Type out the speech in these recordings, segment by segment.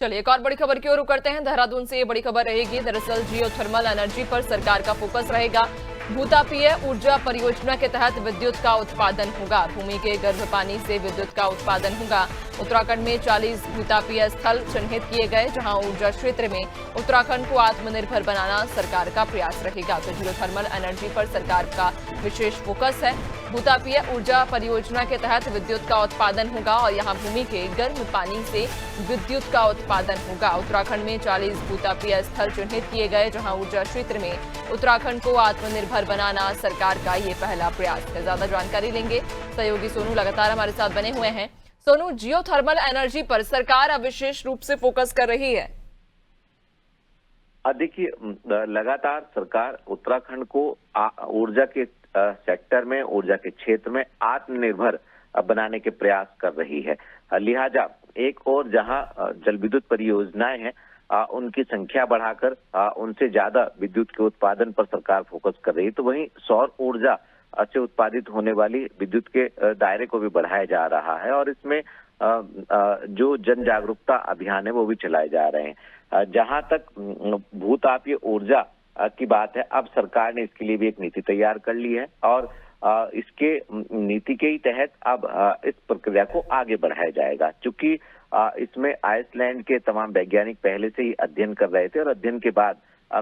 चलिए एक और बड़ी खबर की ओर रुख करते हैं। देहरादून से ये बड़ी खबर रहेगी। दरअसल जियोथर्मल एनर्जी पर सरकार का फोकस रहेगा। भूतापीय ऊर्जा परियोजना के तहत विद्युत का उत्पादन होगा। भूमि के गर्भ पानी से विद्युत का उत्पादन होगा। उत्तराखंड में 40 भूतापीय स्थल चिन्हित किए गए, जहां ऊर्जा क्षेत्र में उत्तराखंड को आत्मनिर्भर बनाना सरकार का प्रयास रहेगा। तो जियोथर्मल एनर्जी पर सरकार का विशेष फोकस है। भूतापीय ऊर्जा परियोजना के तहत विद्युत का उत्पादन होगा और यहां भूमि के गर्म पानी से विद्युत का उत्पादन होगा। उत्तराखंड में 40 भूतापीय स्थल चिन्हित किए गए, जहां ऊर्जा क्षेत्र में उत्तराखंड को आत्मनिर्भर बनाना सरकार का ये पहला प्रयास है। ज्यादा जानकारी लेंगे, सहयोगी सोनू लगातार हमारे साथ बने हुए हैं। सोनू, जियोथर्मल एनर्जी पर सरकार अब विशेष रूप से फोकस कर रही है। देखिए, लगातार सरकार उत्तराखंड को ऊर्जा के सेक्टर में, ऊर्जा के क्षेत्र में आत्मनिर्भर बनाने के प्रयास कर रही है। लिहाजा एक और जहां जल विद्युत परियोजनाएं हैं, उनकी संख्या बढ़ाकर उनसे ज्यादा विद्युत के उत्पादन पर सरकार फोकस कर रही है, तो वहीं सौर ऊर्जा से उत्पादित होने वाली विद्युत के दायरे को भी बढ़ाया जा रहा है और इसमें जो जन जागरूकता अभियान है वो भी चलाए जा रहे हैं। जहां तक भूतापीय ऊर्जा की बात है, अब सरकार ने इसके लिए भी एक नीति तैयार कर ली है और इसके नीति के ही तहत अब इस प्रक्रिया को आगे बढ़ाया जाएगा। चूंकि इसमें आइसलैंड के तमाम वैज्ञानिक पहले से ही अध्ययन कर रहे थे और अध्ययन के बाद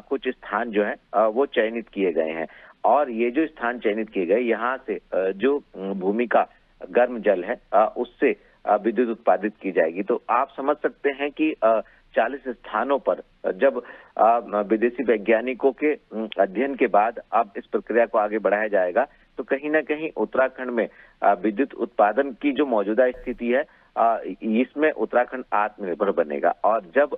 कुछ स्थान जो है वो चयनित किए गए हैं और ये जो स्थान चयनित किए गए, यहाँ से जो भूमि का गर्म जल है उससे विद्युत उत्पादित की जाएगी। तो आप समझ सकते हैं कि 40 स्थानों पर जब विदेशी वैज्ञानिकों के अध्ययन के बाद अब इस प्रक्रिया को आगे बढ़ाया जाएगा, तो कहीं ना कहीं उत्तराखंड में विद्युत उत्पादन की जो मौजूदा स्थिति है, इसमें उत्तराखंड आत्मनिर्भर बनेगा और जब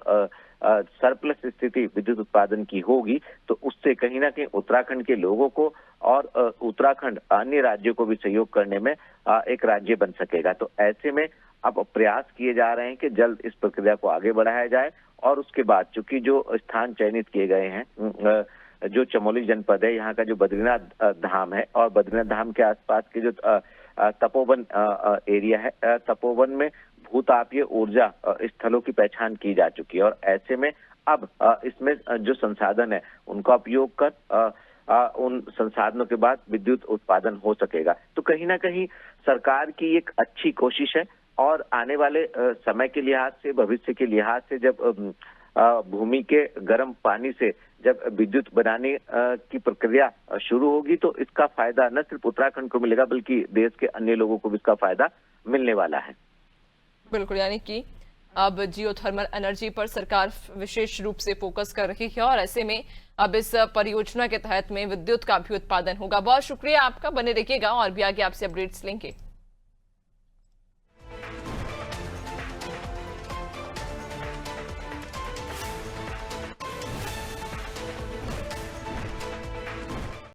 सरप्लस स्थिति विद्युत उत्पादन की होगी तो उससे कहीं ना कहीं उत्तराखंड के लोगों को और उत्तराखंड अन्य राज्यों को भी सहयोग करने में एक राज्य बन सकेगा। तो ऐसे में अब प्रयास किए जा रहे हैं कि जल्द इस प्रक्रिया को आगे बढ़ाया जाए और उसके बाद चूंकि जो स्थान चयनित किए गए हैं, जो चमोली जनपद है, यहाँ का जो बद्रीनाथ धाम है और बद्रीनाथ धाम के आसपास के जो तपोवन एरिया है, तपोवन में भूतापीय ऊर्जा स्थलों की पहचान की जा चुकी है और ऐसे में अब इसमें जो संसाधन है उनका उपयोग कर उन संसाधनों के बाद विद्युत उत्पादन हो सकेगा। तो कहीं ना कहीं सरकार की एक अच्छी कोशिश है और आने वाले समय के लिहाज से, भविष्य के लिहाज से, जब भूमि के गर्म पानी से जब विद्युत बनाने की प्रक्रिया शुरू होगी तो इसका फायदा न सिर्फ उत्तराखंड को मिलेगा बल्कि देश के अन्य लोगों को भी इसका फायदा मिलने वाला है। बिल्कुल, यानी कि अब जियोथर्मल एनर्जी पर सरकार विशेष रूप से फोकस कर रही है और ऐसे में अब इस परियोजना के तहत में विद्युत का भी उत्पादन होगा। बहुत शुक्रिया आपका, बने रहिएगा और भी आगे आपसे अपडेट्स लेंगे।